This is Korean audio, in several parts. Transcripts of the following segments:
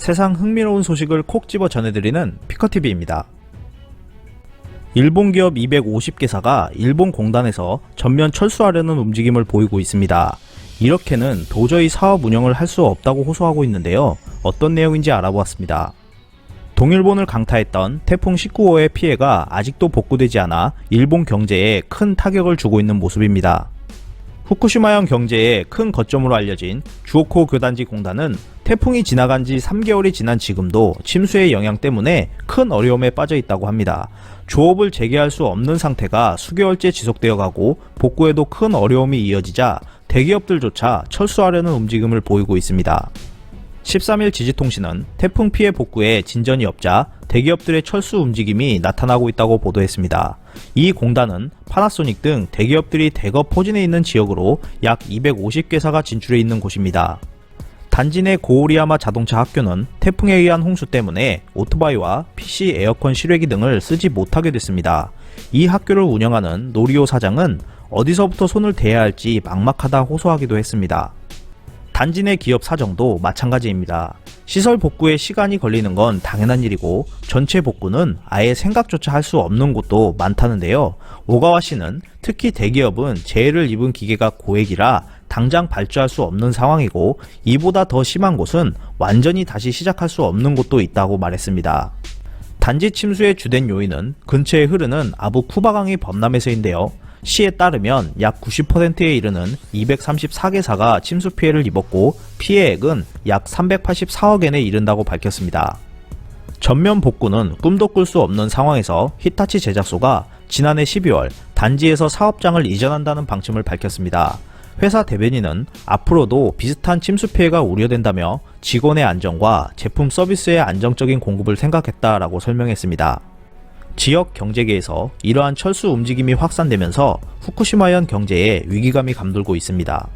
세상 흥미로운 소식을 콕 집어 전해드리는 피커TV입니다. 일본 기업 250개사가 일본 공단에서 전면 철수하려는 움직임을 보이고 있습니다. 이렇게는 도저히 사업 운영을 할 수 없다고 호소하고 있는데요. 어떤 내용인지 알아보았습니다. 동일본을 강타했던 태풍 19호의 피해가 아직도 복구되지 않아 일본 경제에 큰 타격을 주고 있는 모습입니다. 후쿠시마현 경제에 큰 거점으로 알려진 주오코 교단지 공단은 태풍이 지나간 지 3개월이 지난 지금도 침수의 영향 때문에 큰 어려움에 빠져 있다고 합니다. 조업을 재개할 수 없는 상태가 수개월째 지속되어 가고 복구에도 큰 어려움이 이어지자 대기업들조차 철수하려는 움직임을 보이고 있습니다. 13일 지지통신은 태풍 피해 복구에 진전이 없자 대기업들의 철수 움직임이 나타나고 있다고 보도했습니다. 이 공단은 파나소닉 등 대기업들이 대거 포진해 있는 지역으로 약 250개사가 진출해 있는 곳입니다. 단지 내 고오리야마 자동차 학교는 태풍에 의한 홍수 때문에 오토바이와 PC 에어컨 실외기 등을 쓰지 못하게 됐습니다. 이 학교를 운영하는 노리오 사장은 어디서부터 손을 대야 할지 막막하다 호소하기도 했습니다. 단지 내 기업 사정도 마찬가지입니다. 시설 복구에 시간이 걸리는 건 당연한 일이고 전체 복구는 아예 생각조차 할 수 없는 곳도 많다는데요. 오가와 씨는 특히 대기업은 재해를 입은 기계가 고액이라 당장 발주할 수 없는 상황이고 이보다 더 심한 곳은 완전히 다시 시작할 수 없는 곳도 있다고 말했습니다. 단지 침수의 주된 요인은 근처에 흐르는 아부 쿠바강의 범람에서인데요. 시에 따르면 약 90%에 이르는 234개사가 침수 피해를 입었고 피해액은 약 384억엔에 이른다고 밝혔습니다. 전면 복구는 꿈도 꿀 수 없는 상황에서 히타치 제작소가 지난해 12월 단지에서 사업장을 이전한다는 방침을 밝혔습니다. 회사 대변인은 앞으로도 비슷한 침수 피해가 우려된다며 직원의 안전과 제품 서비스의 안정적인 공급을 생각했다라고 설명했습니다. 지역 경제계에서 이러한 철수 움직임이 확산되면서 후쿠시마현 경제에 위기감이 감돌고 있습니다.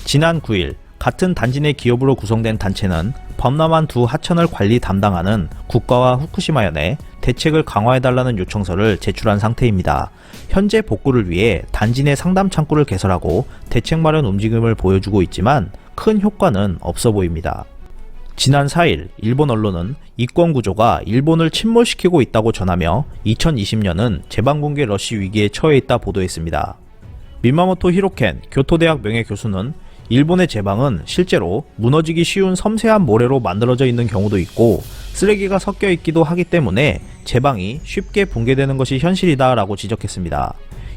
지난 9일 같은 단지 내 기업으로 구성된 단체는 범람한 두 하천을 관리 담당하는 국가와 후쿠시마현에 대책을 강화해달라는 요청서를 제출한 상태입니다. 현재 복구를 위해 단지 내 상담 창구를 개설하고 대책 마련 움직임을 보여주고 있지만 큰 효과는 없어 보입니다. 지난 4일 일본 언론은 이권 구조가 일본을 침몰시키고 있다고 전하며 2020년은 제방붕괴 러시 위기에 처해 있다 보도했습니다. 미마모토 히로켄 교토대학 명예교수는 일본의 제방은 실제로 무너지기 쉬운 섬세한 모래로 만들어져 있는 경우도 있고 쓰레기가 섞여 있기도 하기 때문에 제방이 쉽게 붕괴되는 것이 현실이다 라고 지적했습니다.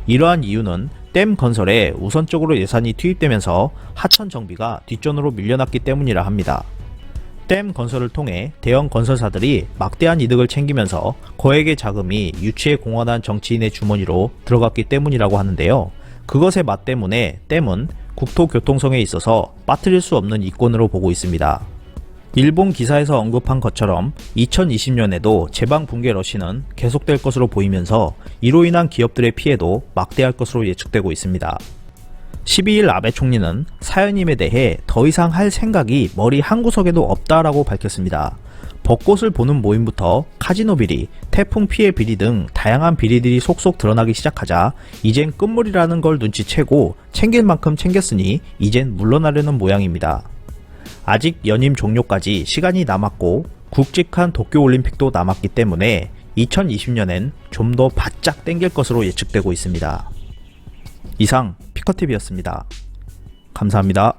이러한 이유는 댐 건설에 우선적으로 예산이 투입되면서 하천 정비가 뒷전으로 밀려났기 때문이라 합니다. 댐 건설을 통해 대형 건설사들이 막대한 이득을 챙기면서 거액의 자금이 유치에 공헌한 정치인의 주머니로 들어갔기 때문이라고 하는데요. 그것의 맛 때문에 댐은 국토교통성에 있어서 빠뜨릴 수 없는 이권으로 보고 있습니다. 일본 기사에서 언급한 것처럼 2020년에도 제방 붕괴 러시는 계속될 것으로 보이면서 이로 인한 기업들의 피해도 막대할 것으로 예측되고 있습니다. 12일 아베 총리는 사연임에 대해 더 이상 할 생각이 머리 한구석에도 없다라고 밝혔습니다. 벚꽃을 보는 모임부터 카지노 비리, 태풍 피해 비리 등 다양한 비리들이 속속 드러나기 시작하자 이젠 끝물이라는 걸 눈치채고 챙길 만큼 챙겼으니 이젠 물러나려는 모양입니다. 아직 연임 종료까지 시간이 남았고 굵직한 도쿄올림픽도 남았기 때문에 2020년엔 좀 더 바짝 땡길 것으로 예측되고 있습니다. 이상 피커TV였습니다. 감사합니다.